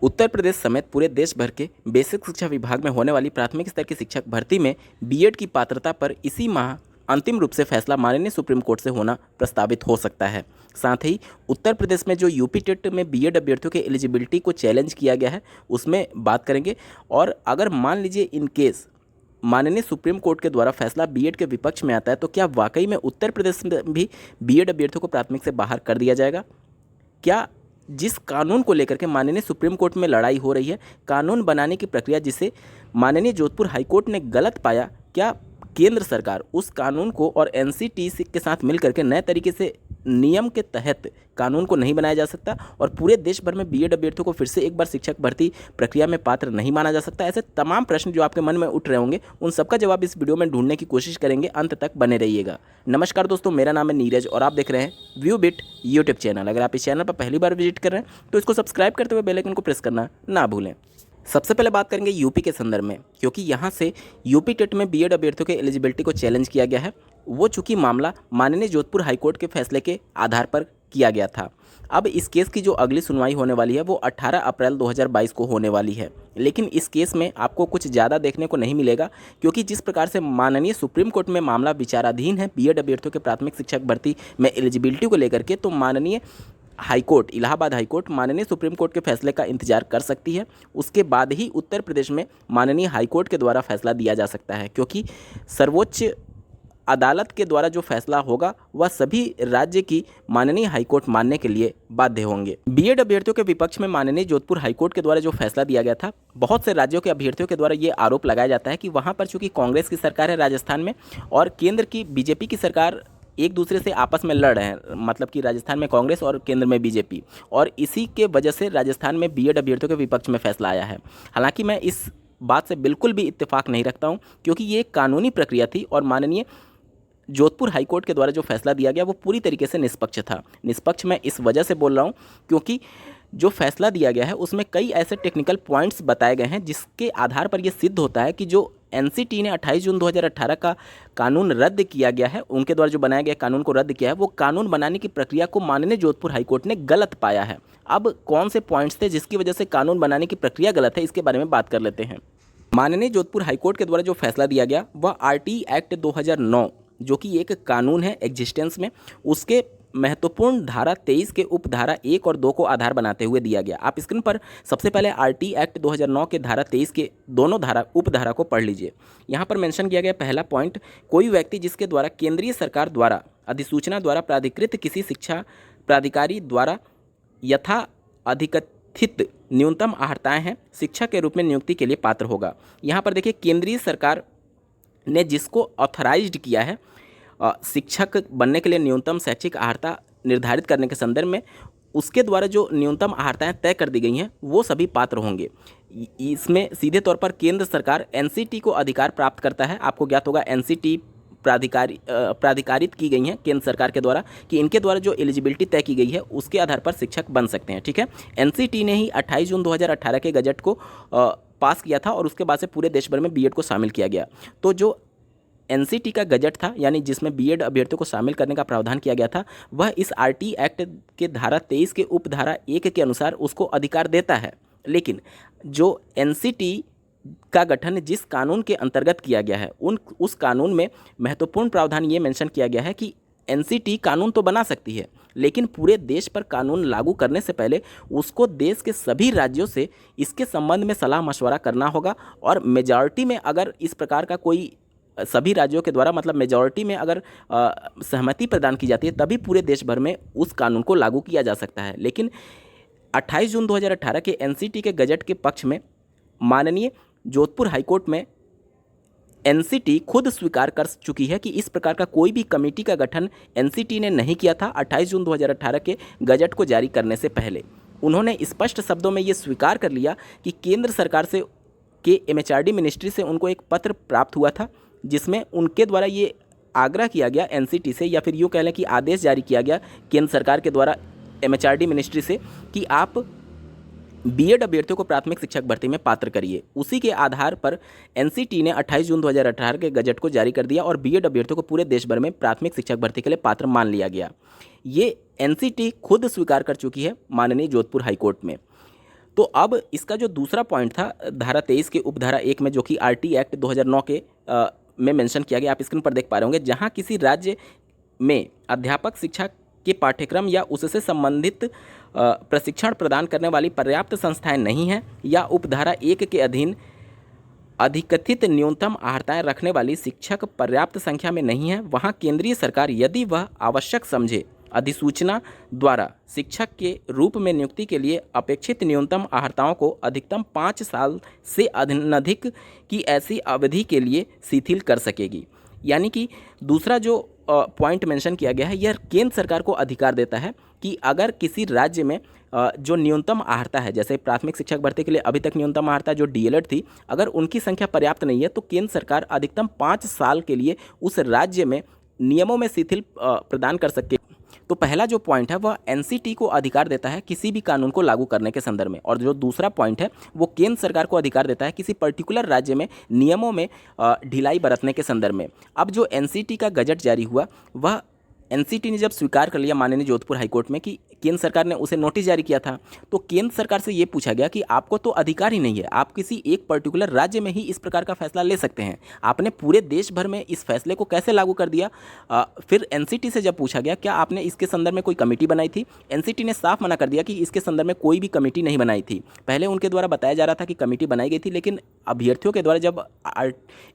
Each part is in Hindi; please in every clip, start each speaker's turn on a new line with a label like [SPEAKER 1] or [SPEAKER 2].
[SPEAKER 1] उत्तर प्रदेश समेत पूरे देश भर के बेसिक शिक्षा विभाग में होने वाली प्राथमिक स्तर की शिक्षक भर्ती में बीएड की पात्रता पर इसी माह अंतिम रूप से फैसला माननीय सुप्रीम कोर्ट से होना प्रस्तावित हो सकता है। साथ ही उत्तर प्रदेश में जो यूपी टेट में बीएड अभ्यर्थियों के एलिजिबिलिटी को चैलेंज किया गया है उसमें बात करेंगे। और अगर मान लीजिए इन केस माननीय सुप्रीम कोर्ट के द्वारा फैसला बीएड के विपक्ष में आता है तो क्या वाकई में उत्तर प्रदेश में भी बीएड अभ्यर्थियों को प्राथमिक से बाहर कर दिया जाएगा? क्या जिस कानून को लेकर के माननीय सुप्रीम कोर्ट में लड़ाई हो रही है, कानून बनाने की प्रक्रिया जिसे माननीय जोधपुर हाईकोर्ट ने गलत पाया, क्या केंद्र सरकार उस कानून को और एनसीटीई के साथ मिल करके नए तरीके से नियम के तहत कानून को नहीं बनाया जा सकता और पूरे देश भर में बीएड अभ्यर्थियों को फिर से एक बार शिक्षक भर्ती प्रक्रिया में पात्र नहीं माना जा सकता? ऐसे तमाम प्रश्न जो आपके मन में उठ रहे होंगे उन सबका जवाब इस वीडियो में ढूंढने की कोशिश करेंगे। अंत तक बने रहिएगा। नमस्कार दोस्तों, मेरा नाम है नीरज और आप देख रहे हैं व्यू बिट यूट्यूब चैनल। अगर आप इस चैनल पर पहली बार विजिट कर रहे हैं तो इसको सब्सक्राइब करते हुए बेल आइकन को प्रेस करना ना भूलें। सबसे पहले बात करेंगे यूपी के संदर्भ में, क्योंकि यहाँ से यूपी टेट में बीएड अभ्यर्थियों के एलिजिबिलिटी को चैलेंज किया गया है। वो चूंकि मामला माननीय जोधपुर हाईकोर्ट के फैसले के आधार पर किया गया था। अब इस केस की जो अगली सुनवाई होने वाली है वो 18 अप्रैल 2022 को होने वाली है। लेकिन इस केस में आपको कुछ ज़्यादा देखने को नहीं मिलेगा, क्योंकि जिस प्रकार से माननीय सुप्रीम कोर्ट में मामला विचाराधीन है बीएड अभ्यर्थियों के प्राथमिक शिक्षक भर्ती में एलिजिबिलिटी को लेकर के, तो माननीय हाईकोर्ट, इलाहाबाद हाईकोर्ट माननीय सुप्रीम कोर्ट के फैसले का इंतजार कर सकती है। उसके बाद ही उत्तर प्रदेश में माननीय हाईकोर्ट के द्वारा फैसला दिया जा सकता है, क्योंकि सर्वोच्च अदालत के द्वारा जो फैसला होगा वह सभी राज्य की माननीय हाईकोर्ट मानने के लिए बाध्य होंगे। बीएड अभ्यर्थियों के विपक्ष में माननीय जोधपुर हाईकोर्ट के द्वारा जो फैसला दिया गया था, बहुत से राज्यों के अभ्यर्थियों के द्वारा ये आरोप लगाया जाता है कि वहाँ पर चूंकि कांग्रेस की सरकार है राजस्थान में और केंद्र की बीजेपी की सरकार एक दूसरे से आपस में लड़ रहे हैं, मतलब कि राजस्थान में कांग्रेस और केंद्र में बीजेपी, और इसी के वजह से राजस्थान में बीएड अभ्यर्थियों के विपक्ष में फैसला आया है। हालांकि मैं इस बात से बिल्कुल भी इत्तेफाक नहीं रखता हूं, क्योंकि ये एक कानूनी प्रक्रिया थी और माननीय जोधपुर हाईकोर्ट के द्वारा जो फैसला दिया गया वो पूरी तरीके से निष्पक्ष था। निष्पक्ष मैं इस वजह से बोल रहा हूँ क्योंकि जो फैसला दिया गया है उसमें कई ऐसे टेक्निकल पॉइंट्स बताए गए हैं जिसके आधार पर यह सिद्ध होता है कि जो एनसीटी ने 28 जून 2018 का कानून रद्द किया गया है, उनके द्वारा जो बनाया गया कानून को रद्द किया है, वो कानून बनाने की प्रक्रिया को माननीय जोधपुर हाईकोर्ट ने गलत पाया है। अब कौन से पॉइंट्स थे जिसकी वजह से कानून बनाने की प्रक्रिया गलत है, इसके बारे में बात कर लेते हैं। माननीय जोधपुर हाईकोर्ट के द्वारा जो फैसला दिया गया वह आरटी एक्ट 2009 जो कि एक कानून है एग्जिस्टेंस में, उसके महत्वपूर्ण धारा 23 के उपधारा 1 और 2 को आधार बनाते हुए दिया गया। आप स्क्रीन पर सबसे पहले आरटी एक्ट 2009 के धारा 23 के दोनों उपधारा को पढ़ लीजिए। यहाँ पर मेंशन किया गया पहला पॉइंट, कोई व्यक्ति जिसके द्वारा केंद्रीय सरकार द्वारा अधिसूचना द्वारा प्राधिकृत किसी शिक्षा प्राधिकारी द्वारा यथा अधिकथित न्यूनतम आहर्ताएँ हैं शिक्षा के रूप में नियुक्ति के लिए पात्र होगा। यहाँ पर देखिए, केंद्रीय सरकार ने जिसको ऑथराइज्ड किया है शिक्षक बनने के लिए न्यूनतम शैक्षिक अर्हता निर्धारित करने के संदर्भ में, उसके द्वारा जो न्यूनतम अर्हताएं तय कर दी गई हैं वो सभी पात्र होंगे। इसमें सीधे तौर पर केंद्र सरकार एनसीटी को अधिकार प्राप्त करता है। आपको ज्ञात होगा एनसीटी प्राधिकारित की गई हैं केंद्र सरकार के द्वारा कि इनके द्वारा जो एलिजिबिलिटी तय की गई है उसके आधार पर शिक्षक बन सकते हैं। ठीक है, एनसीटी ने ही 28 जून 2018 के गजट को पास किया था और उसके बाद से पूरे देश भर में बीएड को शामिल किया गया। तो जो एनसीटी का गजट था, यानी जिसमें बीएड अभ्यर्थियों को शामिल करने का प्रावधान किया गया था, वह इस आरटी एक्ट के धारा 23 के उपधारा 1 के अनुसार उसको अधिकार देता है। लेकिन जो एनसीटी का गठन जिस कानून के अंतर्गत किया गया है उस कानून में महत्वपूर्ण प्रावधान ये मेंशन किया गया है कि एनसीटी कानून तो बना सकती है, लेकिन पूरे देश पर कानून लागू करने से पहले उसको देश के सभी राज्यों से इसके संबंध में सलाह मशवरा करना होगा और मेजॉरिटी में अगर इस प्रकार का कोई सभी राज्यों के द्वारा मतलब मेजॉरिटी में अगर सहमति प्रदान की जाती है तभी पूरे देश भर में उस कानून को लागू किया जा सकता है। लेकिन 28 जून 2018 के एनसीटी के गजट के पक्ष में माननीय जोधपुर हाईकोर्ट में एनसीटी खुद स्वीकार कर चुकी है कि इस प्रकार का कोई भी कमेटी का गठन एनसीटी ने नहीं किया था। 28 जून 2018 के गजट को जारी करने से पहले उन्होंने स्पष्ट शब्दों में ये स्वीकार कर लिया कि केंद्र सरकार से के एमएचआरडी मिनिस्ट्री से उनको एक पत्र प्राप्त हुआ था जिसमें उनके द्वारा ये आग्रह किया गया एनसीटी से, या फिर यूँ कह लें कि आदेश जारी किया गया केंद्र सरकार के द्वारा एमएचआरडी मिनिस्ट्री से कि आप बीएड अभ्यर्थियों को प्राथमिक शिक्षक भर्ती में पात्र करिए। उसी के आधार पर एनसीटी ने 28 जून 2018 के गजट को जारी कर दिया और बीएड अभ्यर्थियों को पूरे देश भर में प्राथमिक शिक्षक भर्ती के लिए पात्र मान लिया गया। ये एनसीटी खुद स्वीकार कर चुकी है माननीय जोधपुर हाईकोर्ट में। तो अब इसका जो दूसरा पॉइंट था धारा 23 के उपधारा 1 में, जो कि आरटी एक्ट 2009 के में मेंशन किया गया, आप स्क्रीन पर देख पा रहे होंगे, जहां किसी राज्य में अध्यापक शिक्षा के पाठ्यक्रम या उससे संबंधित प्रशिक्षण प्रदान करने वाली पर्याप्त संस्थाएं नहीं हैं या उपधारा 1 के अधीन अधिकथित न्यूनतम अर्हताएं रखने वाली शिक्षक पर्याप्त संख्या में नहीं है, वहां केंद्रीय सरकार यदि वह आवश्यक समझे अधिसूचना द्वारा शिक्षक के रूप में नियुक्ति के लिए अपेक्षित न्यूनतम अर्हताओं को अधिकतम 5 साल से अधिक की ऐसी अवधि के लिए शिथिल कर सकेगी। यानी कि दूसरा जो पॉइंट मेंशन किया गया है, यह केंद्र सरकार को अधिकार देता है कि अगर किसी राज्य में जो न्यूनतम अर्हता है, जैसे प्राथमिक शिक्षक भर्ती के लिए अभी तक न्यूनतम अर्हता जो डीएलएड थी, अगर उनकी संख्या पर्याप्त नहीं है तो केंद्र सरकार अधिकतम 5 साल के लिए उस राज्य में नियमों में शिथिल प्रदान कर सके। तो पहला जो पॉइंट है वह एनसीटी को अधिकार देता है किसी भी कानून को लागू करने के संदर्भ में, और जो दूसरा पॉइंट है वो केंद्र सरकार को अधिकार देता है किसी पर्टिकुलर राज्य में नियमों में ढिलाई बरतने के संदर्भ में। अब जो एनसीटी का गजट जारी हुआ, वह एनसीटी ने जब स्वीकार कर लिया माननीय जोधपुर हाईकोर्ट में कि केंद्र सरकार ने उसे नोटिस जारी किया था, तो केंद्र सरकार से ये पूछा गया कि आपको तो अधिकार ही नहीं है, आप किसी एक पर्टिकुलर राज्य में ही इस प्रकार का फैसला ले सकते हैं, आपने पूरे देश भर में इस फैसले को कैसे लागू कर दिया। फिर एनसीटी से जब पूछा गया क्या आपने इसके संदर्भ में कोई कमेटी बनाई थी, एनसीटी ने साफ मना कर दिया कि इसके संदर्भ में कोई भी कमेटी नहीं बनाई थी। पहले उनके द्वारा बताया जा रहा था कि कमेटी बनाई गई थी, लेकिन अभ्यर्थियों के द्वारा जब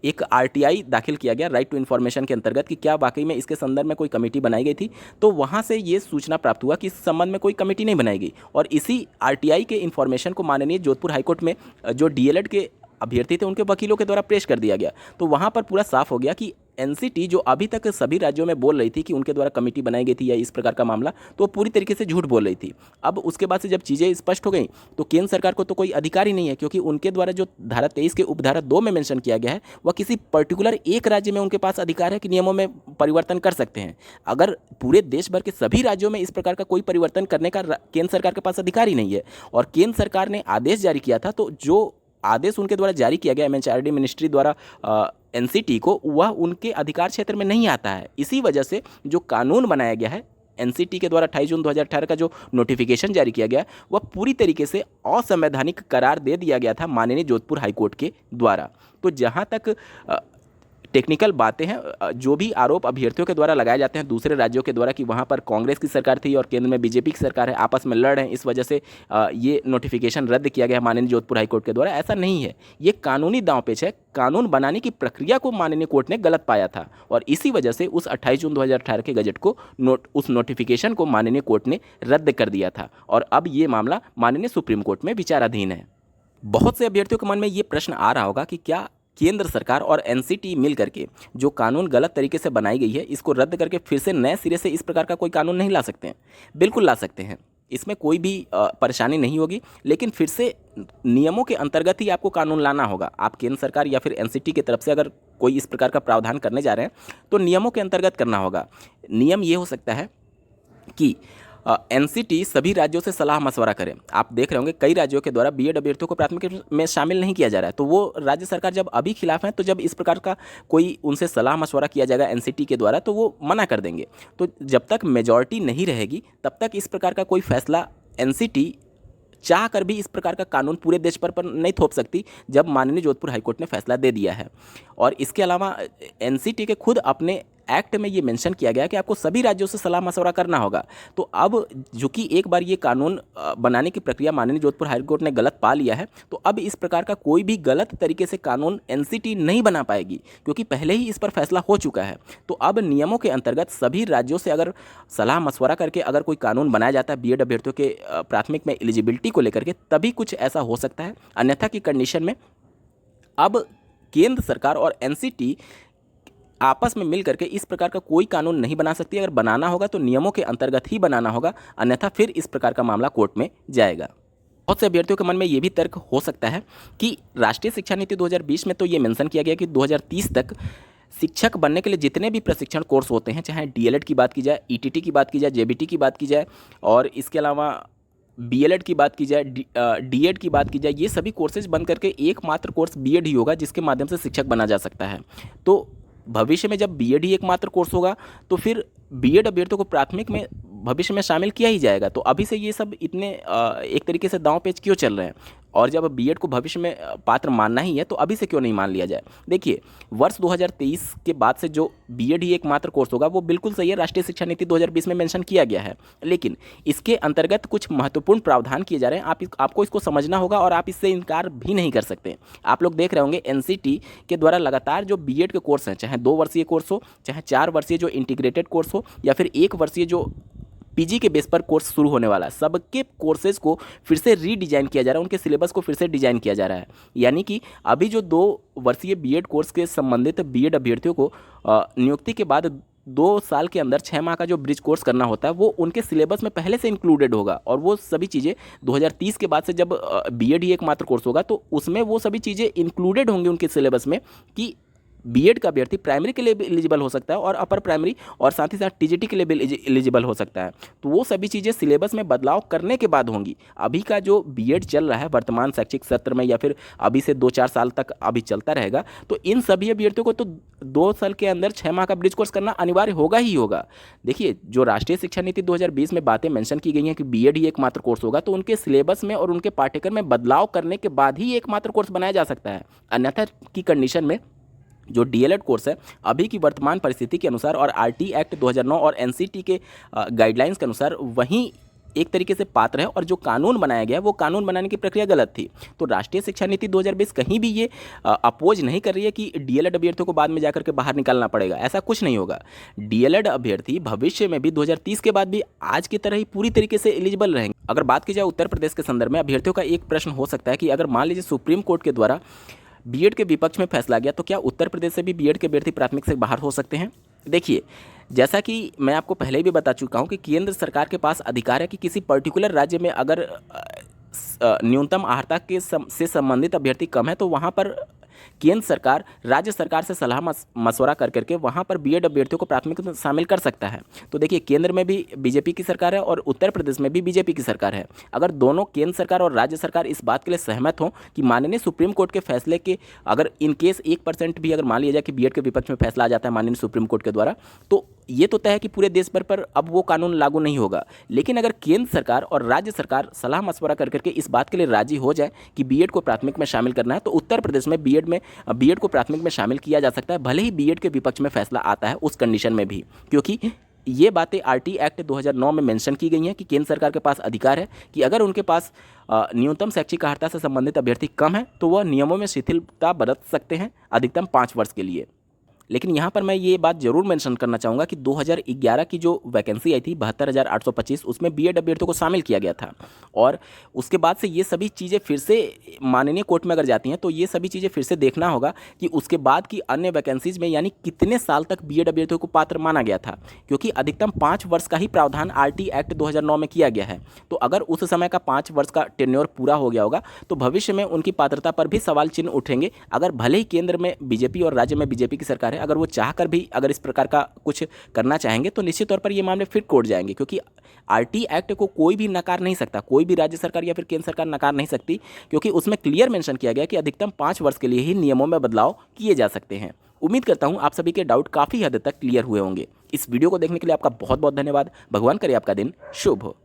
[SPEAKER 1] एक आरटीआई दाखिल किया गया राइट टू इन्फॉर्मेशन के अंतर्गत कि क्या वाकई में इसके संदर्भ में कोई कमेटी बनाई गई थी, तो वहाँ से ये सूचना प्राप्त हुआ कि इस संबंध में कोई कमेटी नहीं बनाई गई। और इसी आरटीआई के इन्फॉर्मेशन को माननीय जोधपुर हाईकोर्ट में जो डीएलएड के अभ्यर्थी थे उनके वकीलों के द्वारा पेश कर दिया गया। तो वहाँ पर पूरा साफ हो गया कि एनसीटी जो अभी तक सभी राज्यों में बोल रही थी कि उनके द्वारा कमेटी बनाई गई थी या इस प्रकार का मामला, तो वो पूरी तरीके से झूठ बोल रही थी। अब उसके बाद से जब चीज़ें स्पष्ट हो गई तो केंद्र सरकार को तो कोई अधिकार ही नहीं है, क्योंकि उनके द्वारा जो धारा 23 के उपधारा 2 में मेंशन किया गया है वह किसी पर्टिकुलर एक राज्य में उनके पास अधिकार है कि नियमों में परिवर्तन कर सकते हैं। अगर पूरे देश भर के सभी राज्यों में इस प्रकार का कोई परिवर्तन करने का केंद्र सरकार के पास अधिकार ही नहीं है, और केंद्र सरकार ने आदेश जारी किया था, तो जो आदेश उनके द्वारा जारी किया गया एमएचआरडी मिनिस्ट्री द्वारा एनसीटी को, वह उनके अधिकार क्षेत्र में नहीं आता है। इसी वजह से जो कानून बनाया गया है एनसीटी के द्वारा 28 जून 2018 का जो नोटिफिकेशन जारी किया गया वह पूरी तरीके से असंवैधानिक करार दे दिया गया था माननीय जोधपुर हाईकोर्ट के द्वारा। तो जहां तक टेक्निकल बातें हैं, जो भी आरोप अभ्यर्थियों के द्वारा लगाए जाते हैं दूसरे राज्यों के द्वारा कि वहाँ पर कांग्रेस की सरकार थी और केंद्र में बीजेपी की सरकार है, आपस में लड़ रहे हैं, इस वजह से ये नोटिफिकेशन रद्द किया गया माननीय जोधपुर हाईकोर्ट के द्वारा, ऐसा नहीं है। ये कानूनी दांवपेच है। कानून बनाने की प्रक्रिया को माननीय कोर्ट ने गलत पाया था, और इसी वजह से उस 28 जून 2018 के गजट को उस नोटिफिकेशन को माननीय कोर्ट ने रद्द कर दिया था, और अब ये मामला माननीय सुप्रीम कोर्ट में विचाराधीन है। बहुत से अभ्यर्थियों के मन में ये प्रश्न आ रहा होगा कि क्या केंद्र सरकार और एनसीटी मिल करके जो कानून गलत तरीके से बनाई गई है इसको रद्द करके फिर से नए सिरे से इस प्रकार का कोई कानून नहीं ला सकते हैं? बिल्कुल ला सकते हैं, इसमें कोई भी परेशानी नहीं होगी, लेकिन फिर से नियमों के अंतर्गत ही आपको कानून लाना होगा। आप केंद्र सरकार या फिर एनसीटी की तरफ से अगर कोई इस प्रकार का प्रावधान करने जा रहे हैं तो नियमों के अंतर्गत करना होगा। नियम ये हो सकता है कि एनसीटी सभी राज्यों से सलाह मशवरा करें। आप देख रहे होंगे कई राज्यों के द्वारा बीएड अभ्यर्थियों को प्राथमिक में शामिल नहीं किया जा रहा है, तो वो राज्य सरकार जब अभी खिलाफ हैं, तो जब इस प्रकार का कोई उनसे सलाह मशवरा किया जाएगा एनसीटी के द्वारा तो वो मना कर देंगे। तो जब तक मेजॉरिटी नहीं रहेगी तब तक इस प्रकार का कोई फैसला एनसीटी चाह कर भी इस प्रकार का कानून पूरे देश पर नहीं थोप सकती, जब माननीय जोधपुर हाईकोर्ट ने फैसला दे दिया है। और इसके अलावा एनसीटी के खुद अपने एक्ट में ये मेंशन किया गया कि आपको सभी राज्यों से सलाह मशवरा करना होगा। तो अब जो कि एक बार ये कानून बनाने की प्रक्रिया माननीय जोधपुर हाईकोर्ट ने गलत पा लिया है, तो अब इस प्रकार का कोई भी गलत तरीके से कानून एनसीटी नहीं बना पाएगी, क्योंकि पहले ही इस पर फैसला हो चुका है। तो अब नियमों के अंतर्गत सभी राज्यों से अगर सलाह मशवरा करके अगर कोई कानून बनाया जाता है बीएड अभ्यर्थियों के प्राथमिक में एलिजिबिलिटी को लेकर के, तभी कुछ ऐसा हो सकता है। अन्यथा की कंडीशन में अब केंद्र सरकार और एनसीटी आपस में मिल करके इस प्रकार का कोई कानून नहीं बना सकती। अगर बनाना होगा तो नियमों के अंतर्गत ही बनाना होगा, अन्यथा फिर इस प्रकार का मामला कोर्ट में जाएगा। बहुत से अभ्यर्थियों के मन में ये भी तर्क हो सकता है कि राष्ट्रीय शिक्षा नीति 2020 में तो ये मेंशन किया गया कि 2030 तक शिक्षक बनने के लिए जितने भी प्रशिक्षण कोर्स होते हैं, चाहे डीएलएड की बात की जाए, ईटीटी की बात की जाए, जेबीटी की बात की जाए, और इसके अलावा बीएलएड की बात की जाए, डीएड की बात की जाए, ये सभी कोर्सेज बन करके एकमात्र कोर्स बीएड ही होगा जिसके माध्यम से शिक्षक बना जा सकता है। तो भविष्य में जब बीएड ही एकमात्र कोर्स होगा तो फिर बीएड अभ्यर्थियों को प्राथमिक में भविष्य में शामिल किया ही जाएगा। तो अभी से ये सब इतने एक तरीके से दांव पेच क्यों चल रहे हैं? और जब बीएड को भविष्य में पात्र मानना ही है तो अभी से क्यों नहीं मान लिया जाए? देखिए, वर्ष 2023 के बाद से जो बीएड ही एकमात्र कोर्स होगा वो बिल्कुल सही है, राष्ट्रीय शिक्षा नीति 2020 में मेंशन किया गया है। लेकिन इसके अंतर्गत कुछ महत्वपूर्ण प्रावधान किए जा रहे हैं, आपको इसको समझना होगा और आप इससे इनकार भी नहीं कर सकते। आप लोग देख रहे होंगे एनसीटी के द्वारा लगातार जो बीएड के कोर्स हैं, चाहे 2 वर्षीय कोर्स हो, चाहे 4 वर्षीय जो इंटीग्रेटेड कोर्स हो, या फिर 1 वर्षीय जो पीजी के बेस पर कोर्स शुरू होने वाला है, सबके कोर्सेज को फिर से रीडिजाइन किया जा रहा है, उनके सिलेबस को फिर से डिजाइन किया जा रहा है। यानी कि अभी जो 2 वर्षीय बीएड कोर्स के संबंधित बीएड अभ्यर्थियों को नियुक्ति के बाद 2 साल के अंदर 6 माह का जो ब्रिज कोर्स करना होता है वो उनके सिलेबस में पहले से इंक्लूडेड होगा। और वो सभी चीज़ें 2030 के बाद से जब बीएड ही एकमात्र कोर्स होगा तो उसमें वो सभी चीज़ें इंक्लूडेड होंगी उनके सिलेबस में कि बीएड का अभ्यर्थी प्राइमरी के लिए भी एलिजिबल हो सकता है और अपर प्राइमरी और साथ ही साथ टीजीटी के लिए भी एलिजिबल हो सकता है। तो वो सभी चीज़ें सिलेबस में बदलाव करने के बाद होंगी। अभी का जो बीएड चल रहा है वर्तमान शैक्षिक सत्र में या फिर अभी से 2-4 साल तक अभी चलता रहेगा, तो इन सभी अभ्यर्थियों को तो 2 साल के अंदर 6 माह का ब्रिज कोर्स करना अनिवार्य होगा ही होगा। देखिए, जो राष्ट्रीय शिक्षा नीति 2020 में बातें मेंशन की गई हैं कि बीएड ही एकमात्र कोर्स होगा, तो उनके सिलेबस में और उनके पाठ्यक्रम में बदलाव करने के बाद ही एकमात्र कोर्स बनाया जा सकता है। अन्यथा की कंडीशन में जो डीएलएड कोर्स है अभी की वर्तमान परिस्थिति के अनुसार और आरटी एक्ट 2009 और एनसीटी के गाइडलाइंस के अनुसार वहीं एक तरीके से पात्र है, और जो कानून बनाया गया वो कानून बनाने की प्रक्रिया गलत थी। तो राष्ट्रीय शिक्षा नीति 2020 कहीं भी ये अपोज नहीं कर रही है कि डीएलएड अभ्यर्थियों को बाद में जाकर के बाहर निकालना पड़ेगा, ऐसा कुछ नहीं होगा। डीएलएड अभ्यर्थी भविष्य में भी 2030 के बाद भी आज की तरह ही पूरी तरीके से एलिजिबल रहेंगे। अगर बात की जाए उत्तर प्रदेश के संदर्भ में, अभ्यर्थियों का एक प्रश्न हो सकता है कि अगर मान लीजिए सुप्रीम कोर्ट के द्वारा बीएड के विपक्ष में फैसला गया तो क्या उत्तर प्रदेश से भी बीएड के अभ्यर्थी प्राथमिक से बाहर हो सकते हैं? देखिए, जैसा कि मैं आपको पहले ही भी बता चुका हूं कि केंद्र सरकार के पास अधिकार है कि किसी पर्टिकुलर राज्य में अगर न्यूनतम अर्हता से संबंधित अभ्यर्थी कम है तो वहां पर केंद्र सरकार राज्य सरकार से सलाह मशवरा कर करके वहां पर बीएड अभ्यर्थियों को प्राथमिक में शामिल कर सकता है। तो देखिए, केंद्र में भी बीजेपी की सरकार है और उत्तर प्रदेश में भी बीजेपी की सरकार है। अगर दोनों केंद्र सरकार और राज्य सरकार इस बात के लिए सहमत हों कि माननीय सुप्रीम कोर्ट के फैसले के अगर इन केस 1% भी अगर मान लिया जाए कि बीएड के विपक्ष में फैसला आ जाता है माननीय सुप्रीम कोर्ट के द्वारा, तो ये तो तय है कि पूरे देश भर पर अब वो कानून लागू नहीं होगा। लेकिन अगर केंद्र सरकार और राज्य सरकार सलाह मशवरा कर करके इस बात के लिए राजी हो जाए कि बीएड को प्राथमिक में शामिल करना है, तो उत्तर प्रदेश में बीएड को प्राथमिक में शामिल किया जा सकता है, भले ही बीएड के विपक्ष में फैसला आता है उस कंडीशन में भी, क्योंकि ये बातें आरटी एक्ट 2009 में मेंशन की गई हैं कि केंद्र सरकार के पास अधिकार है कि अगर उनके पास न्यूनतम शैक्षिक अर्हता से संबंधित अभ्यर्थी कम है तो वह नियमों में शिथिलता बरत सकते हैं अधिकतम 5 वर्ष के लिए। लेकिन यहाँ पर मैं ये बात जरूर मेंशन करना चाहूँगा कि 2011 की जो वैकेंसी आई थी 72,825, उसमें बीएड अभ्यर्थियों को शामिल किया गया था। और उसके बाद से ये सभी चीज़ें फिर से माननीय कोर्ट में अगर जाती हैं तो ये सभी चीज़ें फिर से देखना होगा कि उसके बाद की अन्य वैकेंसीज में यानी कितने साल तक बीएड अभ्यर्थियों को पात्र माना गया था, क्योंकि अधिकतम 5 वर्ष का ही प्रावधान आरटी एक्ट 2009 में किया गया है। तो अगर उस समय का 5 वर्ष का टेन्योर पूरा हो गया होगा तो भविष्य में उनकी पात्रता पर भी सवाल चिन्ह उठेंगे। अगर भले ही केंद्र में बीजेपी और राज्य में बीजेपी की सरकार, अगर वो चाहकर भी अगर इस प्रकार का कुछ करना चाहेंगे तो निश्चित तौर पर ये मामले फिर कोर्ट जाएंगे, क्योंकि आरटी एक्ट को कोई भी नकार नहीं सकता, कोई भी राज्य सरकार या फिर केंद्र सरकार नकार नहीं सकती, क्योंकि उसमें क्लियर मेंशन किया गया कि अधिकतम 5 वर्ष के लिए ही नियमों में बदलाव किए जा सकते हैं। उम्मीद करता हूं आप सभी के डाउट काफ़ी हद तक क्लियर हुए होंगे। इस वीडियो को देखने के लिए आपका बहुत बहुत धन्यवाद। भगवान करे आपका दिन शुभ हो।